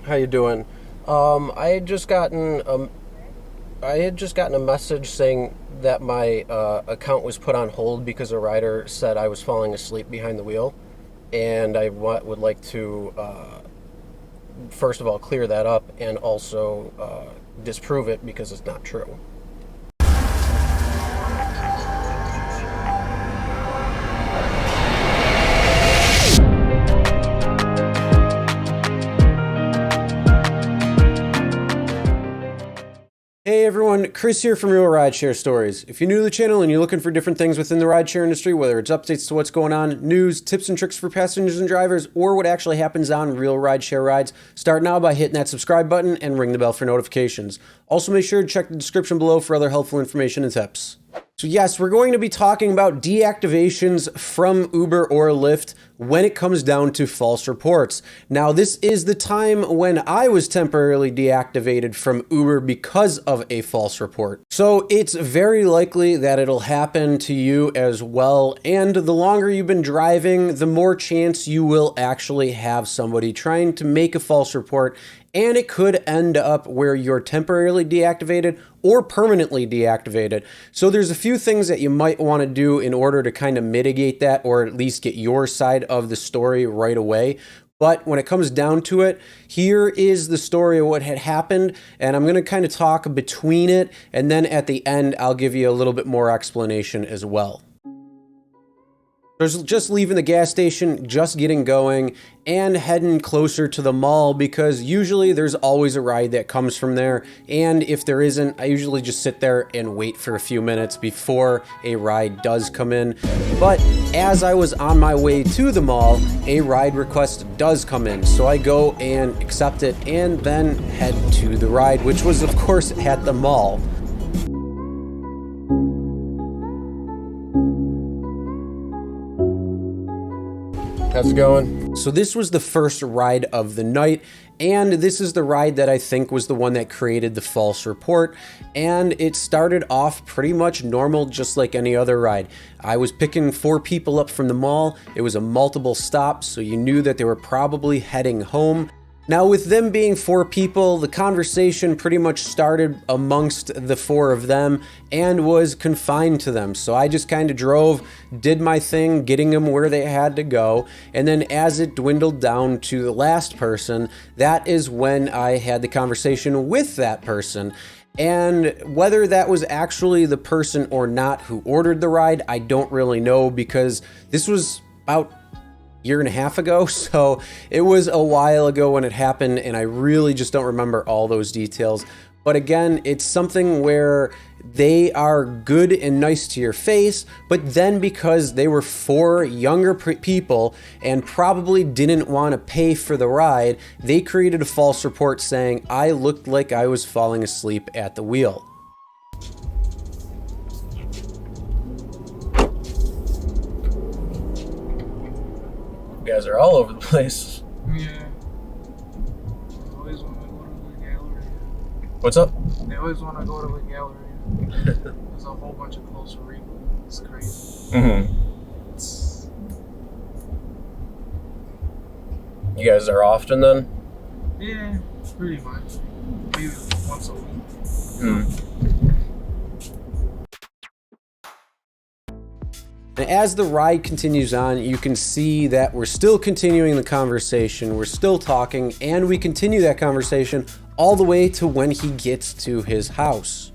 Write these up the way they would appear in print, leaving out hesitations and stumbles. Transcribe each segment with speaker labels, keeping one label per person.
Speaker 1: How you doing? I had just gotten a message saying that my account was put on hold because a rider said I was falling asleep behind the wheel, and I would like to first of all clear that up and also disprove it because it's not true. Hey everyone, Chris here from Real Rideshare Stories. If you're new to the channel and you're looking for different things within the rideshare industry, whether it's updates to what's going on, news, tips and tricks for passengers and drivers, or what actually happens on real rideshare rides, start now by hitting that subscribe button and ring the bell for notifications. Also make sure to check the description below for other helpful information and tips. So yes, we're going to be talking about deactivations from Uber or Lyft when it comes down to false reports. Now, this is the time when I was temporarily deactivated from Uber because of a false report. So it's very likely that it'll happen to you as well. And the longer you've been driving, the more chance you will actually have somebody trying to make a false report. And it could end up where you're temporarily deactivated or permanently deactivated. So there's a few things that you might want to do in order to kind of mitigate that, or at least get your side of the story right away. But when it comes down to it, here is the story of what had happened, and I'm going to kind of talk between it, and then at the end, I'll give you a little bit more explanation as well. There's just leaving the gas station, just getting going, and heading closer to the mall because usually there's always a ride that comes from there. And if there isn't, I usually just sit there and wait for a few minutes before a ride does come in. But as I was on my way to the mall, a ride request does come in. So I go and accept it and then head to the ride, which was of course at the mall. How's it going? So this was the first ride of the night, and this is the ride that I think was the one that created the false report, and it started off pretty much normal, just like any other ride. I was picking 4 people up from the mall. It was a multiple stop, so you knew that they were probably heading home. Now, with them being 4 people, the conversation pretty much started amongst the 4 of them and was confined to them. So I just kind of drove, did my thing, getting them where they had to go. And then as it dwindled down to the last person, that is when I had the conversation with that person. And whether that was actually the person or not who ordered the ride, I don't really know, because this was about year and a half ago, so it was a while ago when it happened, and I really just don't remember all those details. But again, it's something where they are good and nice to your face, but then because they were 4 younger people and probably didn't want to pay for the ride, they created a false report saying I looked like I was falling asleep at the wheel. You guys are all over the place.
Speaker 2: Yeah. They always want to go to the gallery.
Speaker 1: What's up?
Speaker 2: They always want to go to the gallery. There's a whole bunch of clothes to read. It's crazy.
Speaker 1: You guys are often then?
Speaker 2: Yeah, pretty much. Maybe once a week.
Speaker 1: And as the ride continues on, you can see that we're still continuing the conversation, we're still talking, and we continue that conversation all the way to when he gets to his house.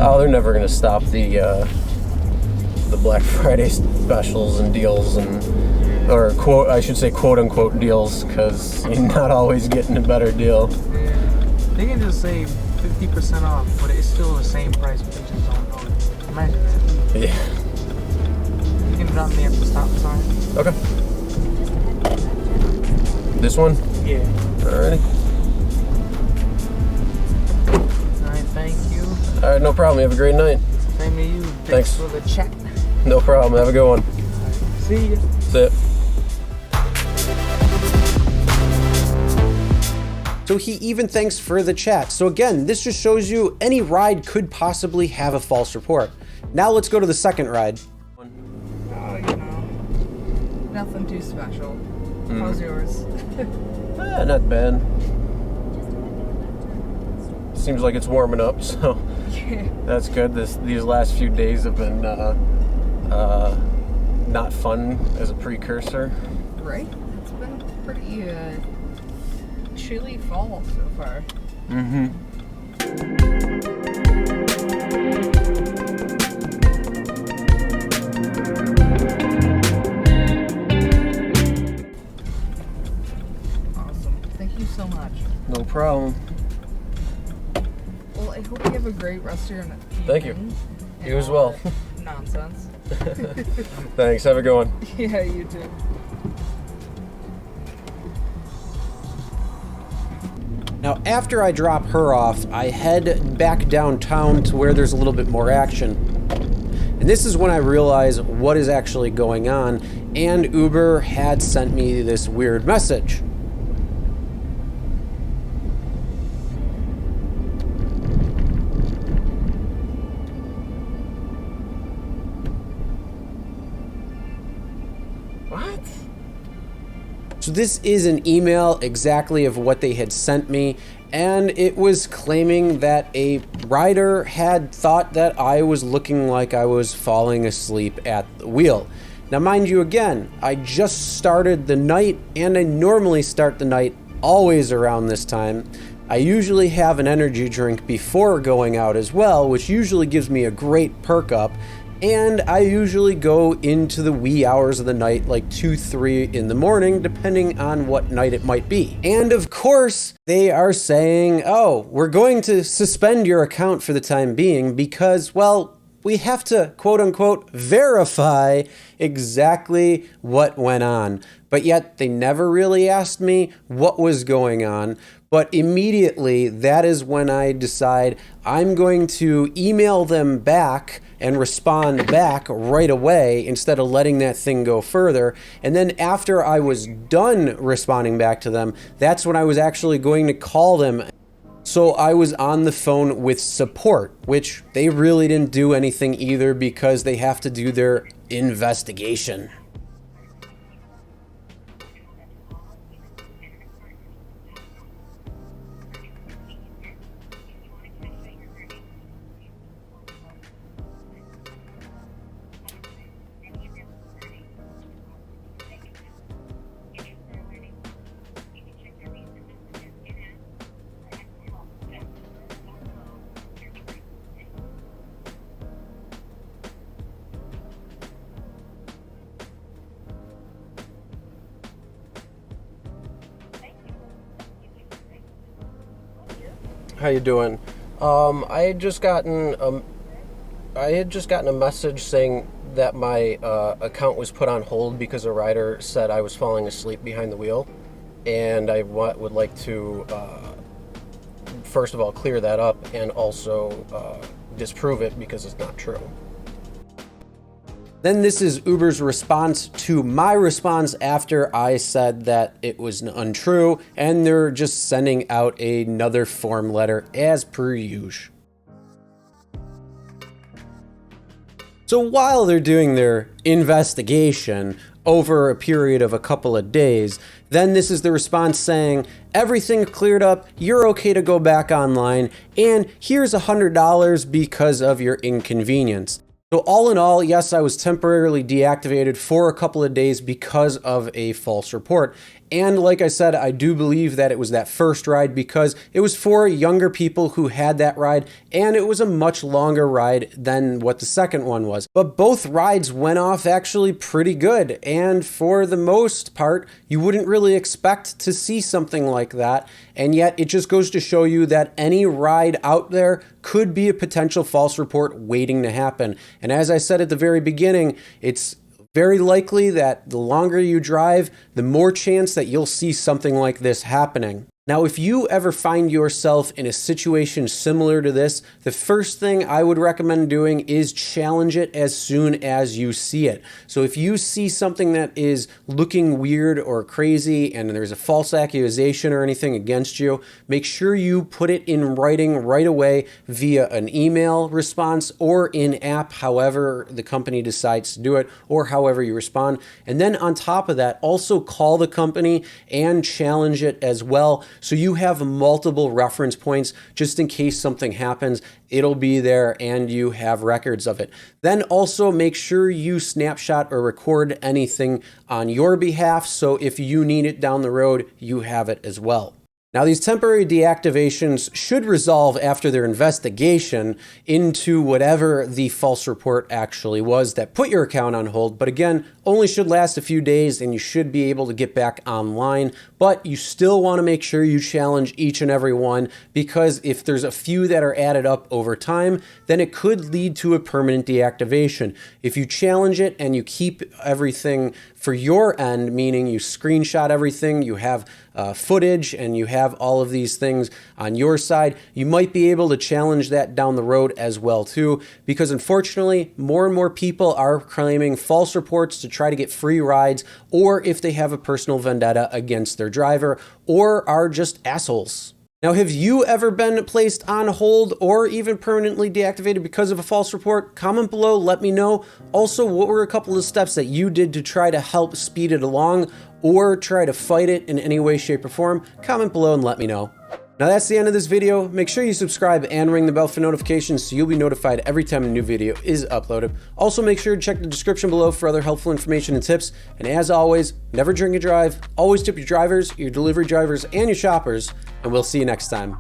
Speaker 1: Oh, they're never gonna stop the Black Friday specials and deals, or I should say quote unquote deals, because you're not always getting a better deal.
Speaker 2: Yeah. They can just say 50% off, but it's still the same price, but they just don't know it. Imagine that.
Speaker 1: Yeah.
Speaker 2: You can drop me at the stop sign.
Speaker 1: Okay. This one?
Speaker 2: Yeah.
Speaker 1: Alrighty.
Speaker 2: Alright, thank you.
Speaker 1: Alright, no problem. You have a great night.
Speaker 2: Same to you.
Speaker 1: Thanks
Speaker 2: for the chat.
Speaker 1: No problem. Have a good one.
Speaker 2: Alright, see ya.
Speaker 1: That's it. So he even thanks for the chat. So again, this just shows you any ride could possibly have a false report. Now let's go to the second ride.
Speaker 3: Oh, nothing too special. How's yours?
Speaker 1: Not bad. Seems like it's warming up, so that's good. These last few days have been not fun as a precursor.
Speaker 3: Right? It's been pretty chilly fall so far. Awesome. Thank you so much.
Speaker 1: No problem.
Speaker 3: Well, I hope you have a great rest of your evening.
Speaker 1: Thank you. You as well.
Speaker 3: Nonsense.
Speaker 1: Thanks. Have a good one.
Speaker 3: Yeah, you too.
Speaker 1: Now, after I drop her off, I head back downtown to where there's a little bit more action. And this is when I realize what is actually going on, and Uber had sent me this weird message. So this is an email exactly of what they had sent me, and it was claiming that a rider had thought that I was looking like I was falling asleep at the wheel. Now mind you, again, I just started the night, and I normally start the night always around this time. I usually have an energy drink before going out as well, which usually gives me a great perk up. And I usually go into the wee hours of the night, like 2, 3 in the morning, depending on what night it might be. And of course, they are saying, oh, we're going to suspend your account for the time being because, well, we have to, quote unquote, verify exactly what went on. But yet they never really asked me what was going on. But immediately, that is when I decide I'm going to email them back and respond back right away instead of letting that thing go further. And then after I was done responding back to them, that's when I was actually going to call them. So I was on the phone with support, which they really didn't do anything either because they have to do their investigation. How you doing? I had just gotten a message saying that my account was put on hold because a rider said I was falling asleep behind the wheel, and I would like to first of all clear that up and also disprove it because it's not true. Then this is Uber's response to my response after I said that it was untrue, and they're just sending out another form letter as per usual. So while they're doing their investigation over a period of a couple of days, then this is the response saying, everything cleared up, you're okay to go back online, and here's $100 because of your inconvenience. So all in all, yes, I was temporarily deactivated for a couple of days because of a false report. And like I said, I do believe that it was that first ride because it was for younger people who had that ride, and it was a much longer ride than what the second one was. But both rides went off actually pretty good, and for the most part, you wouldn't really expect to see something like that, and yet it just goes to show you that any ride out there could be a potential false report waiting to happen. And as I said at the very beginning, it's very likely that the longer you drive, the more chance that you'll see something like this happening. Now, if you ever find yourself in a situation similar to this, the first thing I would recommend doing is challenge it as soon as you see it. So if you see something that is looking weird or crazy and there's a false accusation or anything against you, make sure you put it in writing right away via an email response or in-app, however the company decides to do it or however you respond. And then on top of that, also call the company and challenge it as well. So you have multiple reference points just in case something happens. It'll be there and you have records of it. Then also make sure you snapshot or record anything on your behalf. So if you need it down the road, you have it as well. Now, these temporary deactivations should resolve after their investigation into whatever the false report actually was that put your account on hold. But again, only should last a few days and you should be able to get back online. But you still want to make sure you challenge each and every one, because if there's a few that are added up over time, then it could lead to a permanent deactivation. If you challenge it and you keep everything for your end, meaning you screenshot everything, you have footage, and you have all of these things on your side, you might be able to challenge that down the road as well too, because unfortunately more and more people are claiming false reports to try to get free rides, or if they have a personal vendetta against their driver, or are just assholes. Now, have you ever been placed on hold or even permanently deactivated because of a false report? Comment below, let me know. Also, what were a couple of steps that you did to try to help speed it along or try to fight it in any way, shape, or form? Comment below and let me know. Now, that's the end of this video. Make sure you subscribe and ring the bell for notifications so you'll be notified every time a new video is uploaded. Also, make sure to check the description below for other helpful information and tips. And as always, never drink and drive. Always tip your drivers, your delivery drivers, and your shoppers. And we'll see you next time.